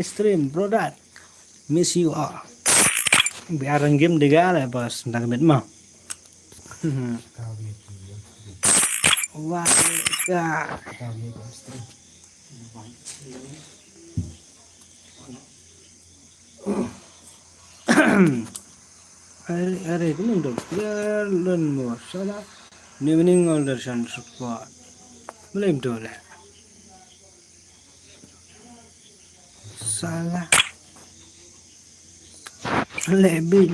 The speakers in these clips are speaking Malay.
stream, brother. Miss you all. Biar game dega lah bos, tentang bet mah. Wah, lega. Are itu nunduk. Jalan bos, salah. Ini meninggal dari sana support. Belum dole. Salah. Lebih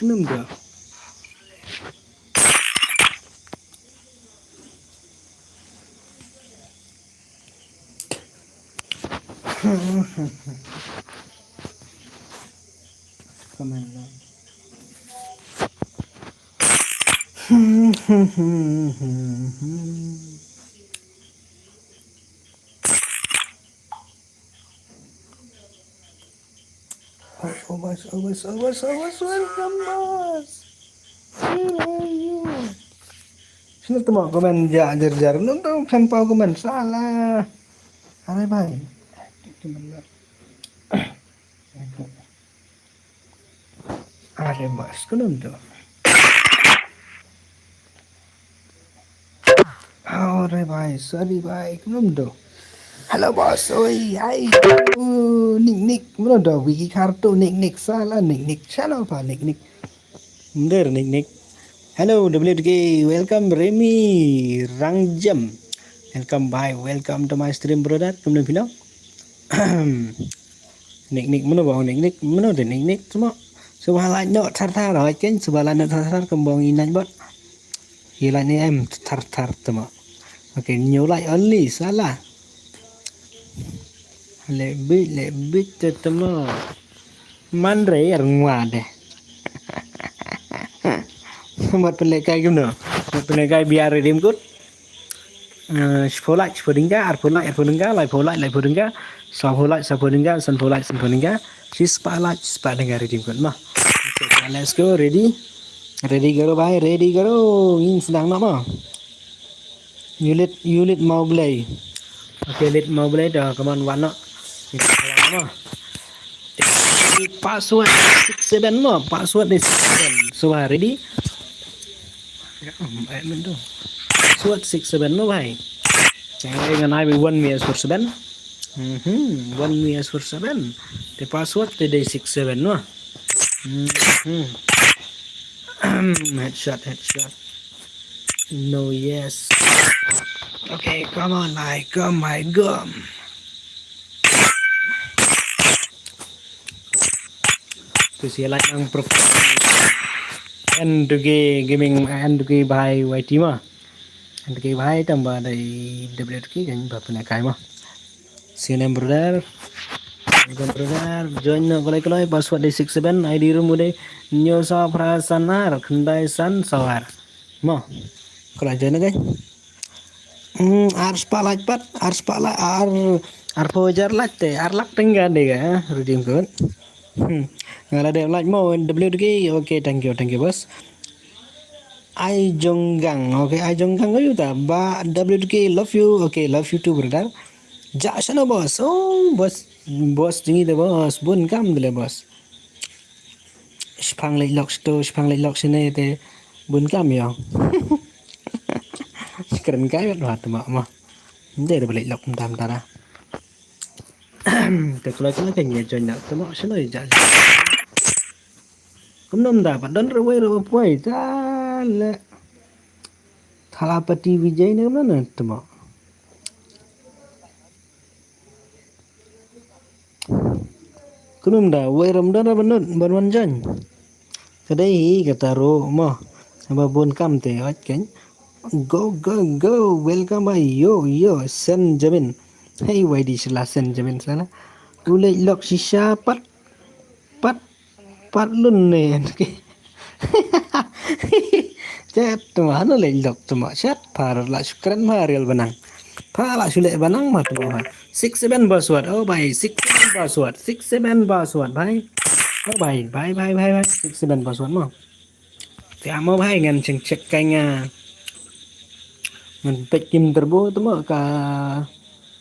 nunduk. Comment lang. Awas, welcome bos. Sino tuh mau komen jar nonton sampah komen salah.อะไรไปAre bos, kunum tuh. Are bhai, sorry bhai, kunum tuh. Halo bos, oi, hai. Nick, mana dah wiki kartu Nick salah Nick channel apa Nick. Bener Nick. Hello WTK, welcome Remy Rangjam. Welcome bye, welcome to my stream brother. Kemudian bilang, Nick mana bang Nick mana deh Nick semua. Subhanallah no tar rồi kan subhanallah tar kembang inan bot. Hilang ni em tar semua. Oke, nhiều lại only salah. Lebih tetema. Mandre ngoài deh. Buat pelekai gimana? Buat pelekai biar redeem good. Folak podingga, folak podingga, san podingga. Spadingga redeem good mah. Okay, let's go, ready karo bhai, ready karo. Ini sedang nak mah. Unit mau play. Okay, let mau play dah. Come on, one nak. Password 67 mah. Password ni 67. So, ready? Admin tu. Password 67 mah bhai. Jangan dengan I be 1 years for 7. 1 years for 7. The password today 67 mah. Headshot. No, yes. Okay, come on, my gum. Tu siapa yang profesional? N2K gaming, N2K by YT mah. N2K by tambah dari WTK kan berapa nak kai mah. Sinem brother. Join kalau password 67 ID room udah nyosa prasanar kendai san sawar. Mah. Kalau join kan? Ars palaj ar pojar latte lak tengah deh kan redeem code. Nggak ada like mau WTK. Okay, thank you bos. I Jonggang, okay, I Jonggang you ta ba WTK love you, okay, love you too brother. Ja sana bos, oh bos tinggi deh bos, bun kam deh bos. Spang lok sini teh bun kam ya. Keren kaya banget mah. Ini ada balik lok bentar. Kalau kan join nak, cuma sana aja. Kamu dapat dan rewai salah. Thalapati Vijay ni mana tu mak? Kunum dah, wai Ramadan benar jan. Kadai kata ro mah, apa bon kam te, kan? Go, welcome by yo, Sen Jamin. Hey, why di sila Sen Jamin sana? Ulai lok sisa pat lun ni. Chat tu mana lek lok tu mak chat par la syukran marial banang. Pala sulit banang mah tu mah. 67 password. Oh bhai, 67 password bhai. Oh bhai. 67 password mah. Tiap mau bhai ngan cek kayaknya. Ngan pek kim turbo tu mah ka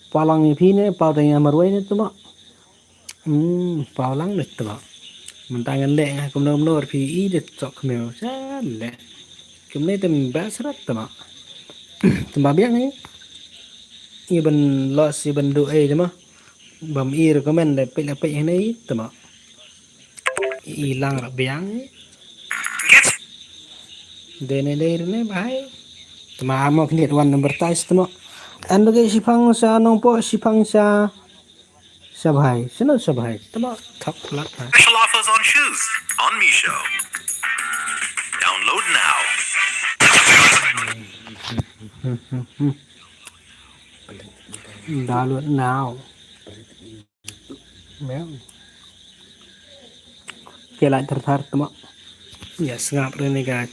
palang ni phi ni pau tanya marwai ni tu mah. Bảo lắng được tụi mình ta ngân lệ cũng nôm nô thì ý được chọc mèo chá lệ cũng nên tụi bé rất tụi bà biết ấy ibn loss ibn do ấy mà bầm y recommend là pe này tụi mà ilang ra biang ấy đây bahai tụi mà mau lihat one number tais tụi mà anh cái sipang sa nong po sipang sa bhai sino sa bhai tụi mà thắc lắc Special offers on shoes on Misho. Download now. download now méo kể lại thar tụi mà yes ngap rồi này guys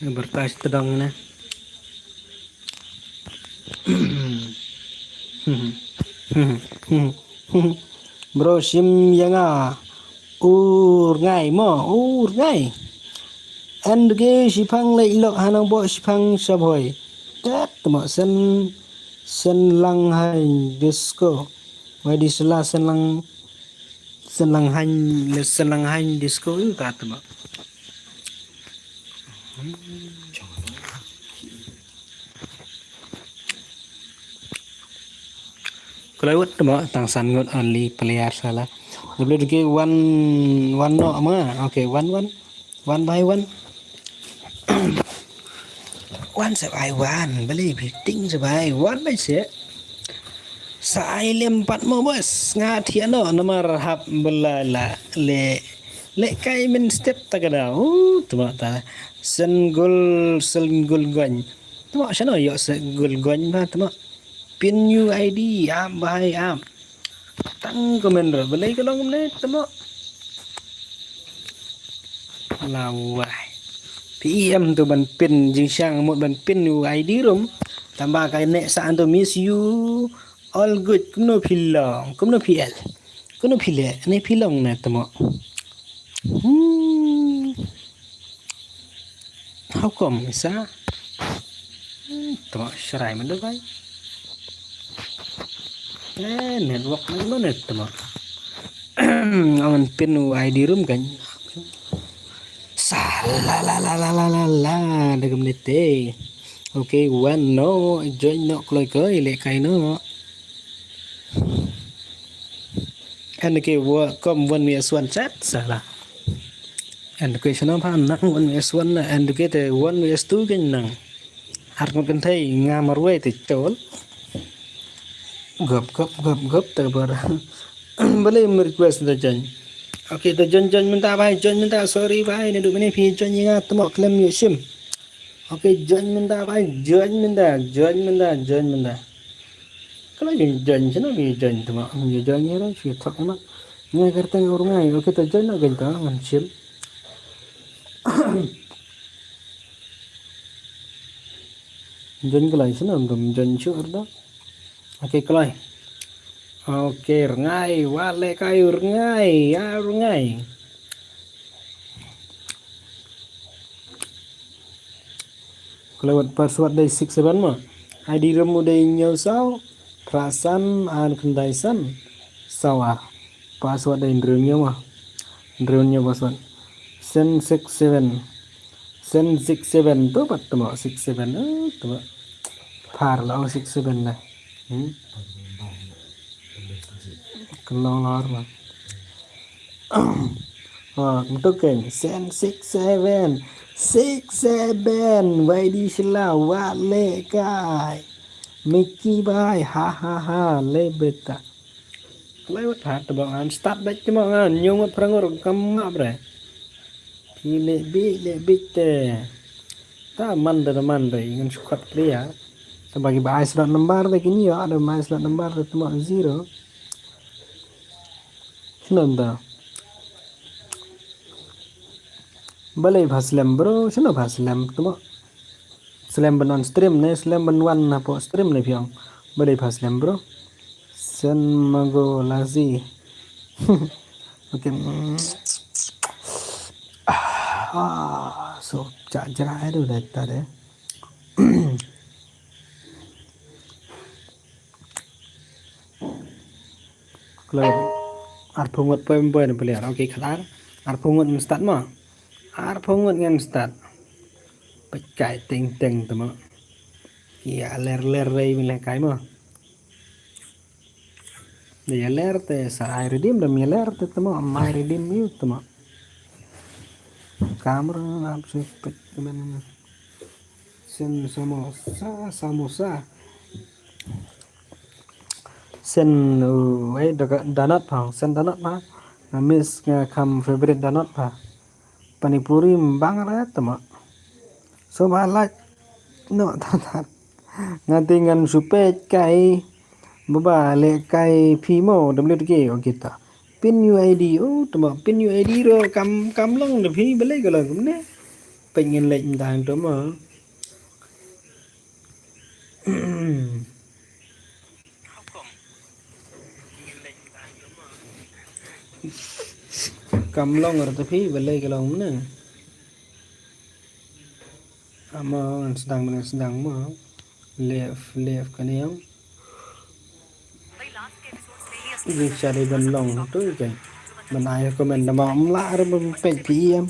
bertas tedong na bro sim yanga ur ngai and ge sipang lai lok hanang bo sipang saboy tat tama sen lang hai disco wai di sela sen lang han disco yu ta tama kalau itu mah tang sangot only player salah. Boleh juga one no ama. Okay, one by one. One by one. Boleh biting by one by se. Saya lempat mo bos. Ngati ano nomor hap belala le kai min step tagada. Tu mah ta. Sen gol gwan. Tu mah sana yo sen gol gwan mah tu mah. Pin UID am bahai am tang komen rồi bên đây cái lông này tao mọ là vài thì em tụi bạn pin dừng sang một bạn pin UID rồi tambah cái nệ saan tụi miss you all good cũng no pilong cũng no PL cũng no pile này pilong này tao mọ how come sa tao mọ serai mình được vậy network nó net teman aman pin ID room kan salah degem nete okay one no join no kloi ke le kai no and ke come one me one chat salah and question apa nak one me one and ke te one me two kan nang har kan thai ngamar we te chol gấp từ bờ boleh request the jan okay the jan minta bhai jan minta sorry bhai ne du mene phi jan inga tamo claim you sim okay jan minta bhai jan minta kalau yang jan chana mi jan tamo mi jan ni ra phi thak ma ngai karta orang ngai okay the jan na ganta man sim jan kelai sana dum jan chu arda Oke, kelai. Oke, rengai, wale kayu rengai, ya rengai. Kelewat password dari 67 mah. ID remu dari nyosau, perasaan an kendaisan sawah. Password dari drone mah. Drone password. Sen 67 tuh pat tuh 67 tuh. Par lah 67 lah. Kelong lor mah. Untuk kan sen 67 YD Shila wale kai Mickey bye ha le beta lewat hat bang start back cuma kan nyungut perangor kamap bre le bit ta man ingin squad player sebagai bahas slot lembar lagi ni ya ada bahas slot lembar cuma 0 Sunda balai bhaslem bro sino bhaslem tuma slam ban on stream ne slam ban one na po stream ne pyong balai bhaslem bro sen mago lazi okay so jara itu data deh Arpungut poin-poin beliau. Oke, khatar. Arpungut start mah. Arpungut ngan start. Pecai ting-ting tu mah. Kia ler-ler rei milih kai mah. Dia ler te sa ai redim da mi ler te temo mai redim yu temo. Kamera absu pet men. Sen samosa. Sen ấy donut pa, sen donut pa. Miss kam favorite donut pa. Panipuri bang ra temo. So ba like no ta. Nanti ngan supe kai baba le kai phimo WTK o kita. Pin UID temo pin UID ro kam long de phi bele galo kumne. Pengen lệnh tang to mà. Cầm long ở tập phi bele galo kumne. Ama sedang mà. Left kan yang. Ini cari ban long tu kan. Menai komen nama amla re pej PM.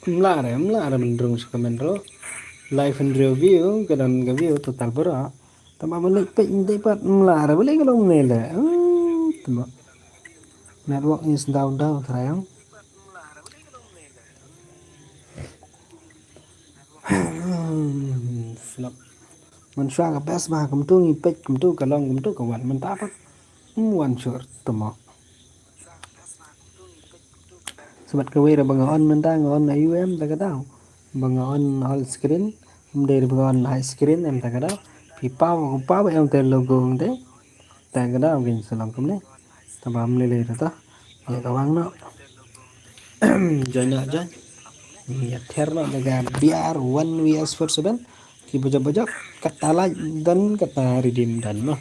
Amla re mendrung komen ro. Live and review kadang review total pura. Tama balik pej dapat amla re bele galo mele. Tama. Network is down sayang. Flop. Man swa ka best ba kum tu ngi pej kum tu ka long kum tu ka wan man ta pat. One short tama. Sebat ka wira bangaon man ta ngon UM ta ka daw. Bangaon all screen. Dari bangaon high screen em ta ka daw. Pi pa em te logo te. Ta ka daw gin salam kum ne. Tabam le ta. Ya ka wang no. Join aja. Ya terno daga biar 1vs47 ki bajak-bajak kata like dan kata redeem dan mah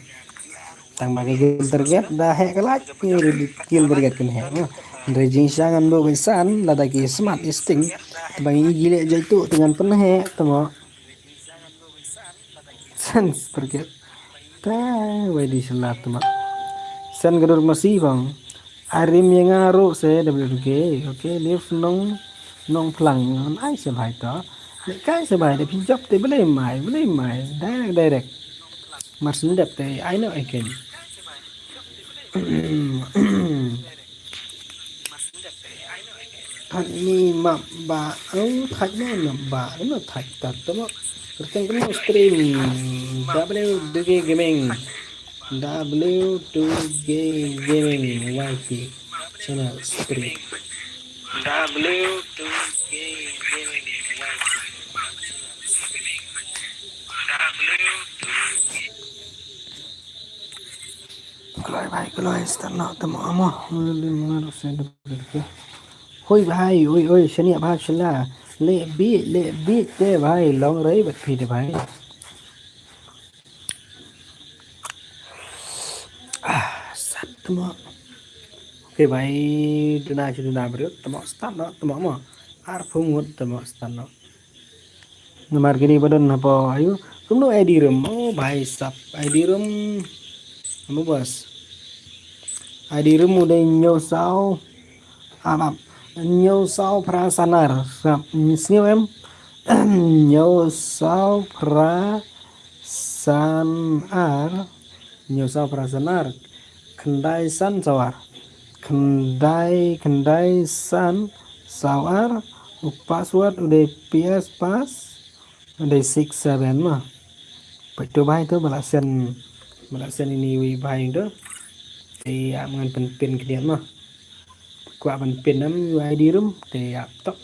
tang bagi kill target dah hack like kill target kan hack mah rejing sangan bo besan lada ki smart instinct bagi gile jaitu dengan penhe temo sense target ta wedi salat temo sen gadur masih bang arim yang ngaruh saya WG oke live nong phlang ai se bhai to le kai se bhai de phi job te bele mai direct mar sin dep te ai no ai ken han ni ma ba thaj no ba no thaj ta to mo terteng no stream W2G gaming W2G gaming YT channel stream W2G gaming Kalau start nak temo amah mengaruh saya ke. Hoi भाई ओए शनिया भाग चला ले बीच दे भाई लॉन्ग रही बट फिर भाई sat temo. Oke भाई dina bro temo start no temo mo ar pungut temo start no. Nomor gini badan apa ayo kumno ID room oh भाई sap ID room apa bos ID room udah nyosau apa nyosau prasanar sap sini em nyosau prasanar kendai san sawar kendai san sawar password udah PS pas udah 6-7 mah betul baik tuh balasan ini wi baik tuh thì ngan pen kemudian mah kuat pen nam ID room thì tok